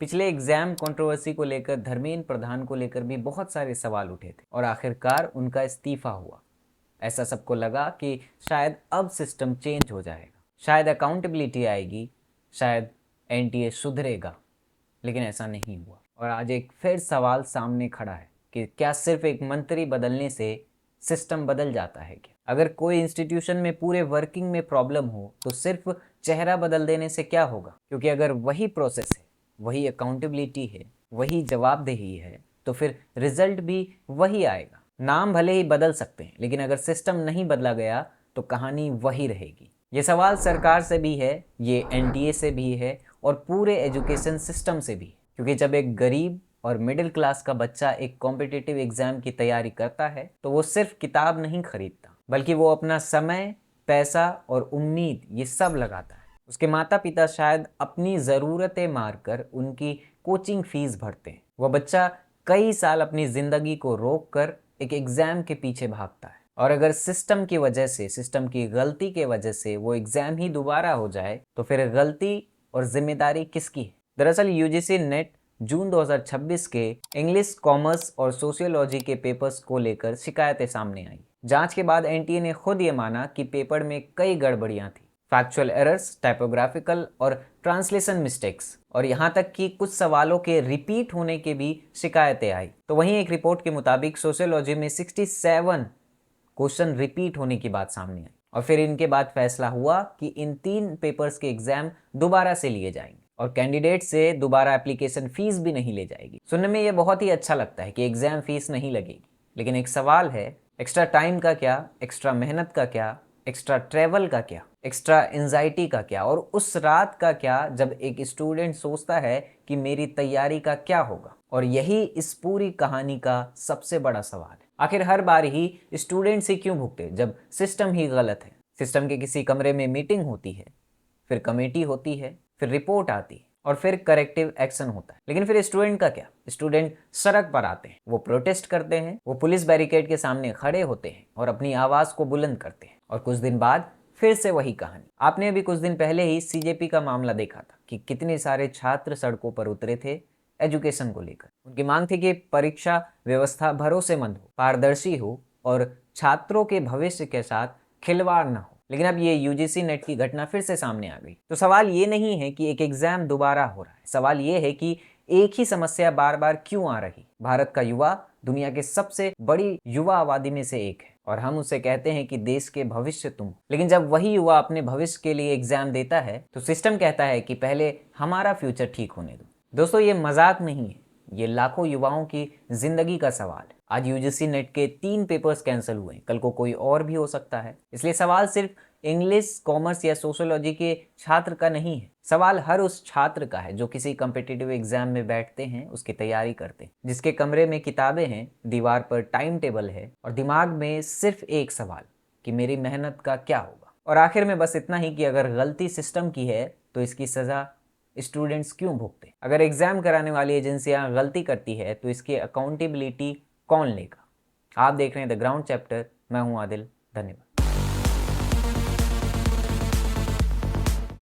पिछले exam controversy को लेकर धर्मेंद्र प्रधान को लेकर भी बहुत सारे सवाल उठे थे और आखिरकार उनका इस्तीफा हुआ। ऐसा सबको लगा कि शायद अब सिस्टम चेंज हो जाएगा, शायद अकाउंटेबिलिटी आएगी, शायद एनटीए सुधरेगा, लेकिन ऐसा नहीं हुआ। और आज एक फिर सवाल सामने खड़ा है कि क्या सिर्फ एक मंत्री बदलने से सिस्टम बदल जाता है क्या? अगर कोई इंस्टीट्यूशन में पूरे वर्किंग में प्रॉब्लम हो तो सिर्फ चेहरा बदल देने से क्या होगा? क्योंकि अगर वही प्रोसेस है, वही अकाउंटेबिलिटी है, वही जवाबदेही है, तो फिर रिजल्ट भी वही आएगा। नाम भले ही बदल सकते हैं, लेकिन अगर सिस्टम नहीं बदला गया तो कहानी वही रहेगी। ये सवाल सरकार से भी है, ये एनटीए से भी है और पूरे एजुकेशन सिस्टम से भी। क्योंकि जब एक गरीब और मिडिल क्लास का बच्चा एक कॉम्पिटिटिव एग्जाम की तैयारी करता है तो वो सिर्फ किताब नहीं खरीदता, बल्कि वो अपना समय, पैसा और उम्मीद ये सब लगाता है। उसके माता पिता शायद अपनी ज़रूरतें मारकर उनकी कोचिंग फीस भरते हैं। वह बच्चा कई साल अपनी ज़िंदगी को रोक कर एक एग्ज़ाम के पीछे भागता है, और अगर सिस्टम की वजह से, सिस्टम की गलती के वजह से वो एग्ज़ाम ही दोबारा हो जाए तो फिर गलती और जिम्मेदारी किसकी है? दरअसल यूजीसी नेट जून 2026 के इंग्लिश, कॉमर्स और सोशियोलॉजी के पेपर्स को लेकर शिकायतें सामने आई। जांच के बाद एनटीए ने खुद ये माना कि पेपर में कई गड़बड़ियां थी, फैक्चुअल एरर्स, टाइपोग्राफिकल और ट्रांसलेशन मिस्टेक्स, और यहाँ तक कि कुछ सवालों के रिपीट होने के भी शिकायतें आई। तो वहीं एक रिपोर्ट के मुताबिक सोशियोलॉजी में 67 क्वेश्चन रिपीट होने की बात सामने आई, और फिर इनके बाद फैसला हुआ कि इन 3 पेपर्स के एग्जाम दोबारा से लिए जाएंगे और कैंडिडेट से दोबारा एप्लीकेशन फीस भी नहीं ले जाएगी। सुनने में ये बहुत ही अच्छा लगता है कि एग्जाम फीस नहीं लगेगी, लेकिन एक सवाल है, एक्स्ट्रा टाइम का क्या, एक्स्ट्रा मेहनत का क्या, एक्स्ट्रा ट्रेवल का क्या, एक्स्ट्रा एंजाइटी का क्या, और उस रात का क्या जब एक स्टूडेंट सोचता है कि मेरी तैयारी का क्या होगा? और यही इस पूरी कहानी का सबसे बड़ा सवाल है। आखिर हर बार ही स्टूडेंट्स ही क्यों भुगते जब सिस्टम ही गलत है? सिस्टम के किसी कमरे में मीटिंग होती है, फिर कमेटी होती है, फिर रिपोर्ट आती है और फिर करेक्टिव एक्शन होता है, लेकिन फिर स्टूडेंट का क्या? स्टूडेंट सड़क पर आते हैं, वो प्रोटेस्ट करते हैं, वो पुलिस बैरिकेड के सामने खड़े होते हैं और अपनी आवाज को बुलंद करते हैं, और कुछ दिन बाद फिर से वही कहानी। आपने अभी कुछ दिन पहले ही सीजेपी का मामला देखा था कि कितने सारे छात्र सड़कों पर उतरे थे एजुकेशन को लेकर। उनकी मांग थी कि परीक्षा व्यवस्था भरोसेमंद हो, पारदर्शी हो और छात्रों के भविष्य के साथ खिलवाड़ न हो। लेकिन अब ये यूजीसी नेट की घटना फिर से सामने आ गई। तो सवाल ये नहीं है कि एक एग्जाम दोबारा हो रहा है, सवाल ये है कि एक ही समस्या बार बार क्यों आ रही? भारत का युवा दुनिया के सबसे बड़ी युवा आबादी में से एक है और हम उसे कहते हैं कि देश के भविष्य तुम। लेकिन जब वही युवा अपने भविष्य के लिए एग्जाम देता है तो सिस्टम कहता है कि पहले हमारा फ्यूचर ठीक होने दो। दोस्तों, ये मजाक नहीं है, ये लाखों युवाओं की जिंदगी का सवाल है। आज यूजीसी नेट के 3 पेपर्स कैंसिल हुए, कल को कोई और भी हो सकता है। इसलिए सवाल सिर्फ इंग्लिश, कॉमर्स या सोशियोलॉजी के छात्र का नहीं है, सवाल हर उस छात्र का है जो किसी कॉम्पिटिटिव एग्जाम में बैठते हैं, उसकी तैयारी करते हैं, जिसके कमरे में किताबें हैं, दीवार पर टाइम टेबल है और दिमाग में सिर्फ एक सवाल कि मेरी मेहनत का क्या होगा। और आखिर में बस इतना ही कि अगर गलती सिस्टम की है तो इसकी सजा स्टूडेंट्स क्यों भुगते? अगर एग्जाम कराने वाली एजेंसियां गलती करती है तो इसकी अकाउंटेबिलिटी कौन लेगा? आप देख रहे हैं द ग्राउंड चैप्टर, मैं हूं आदिल, धन्यवाद।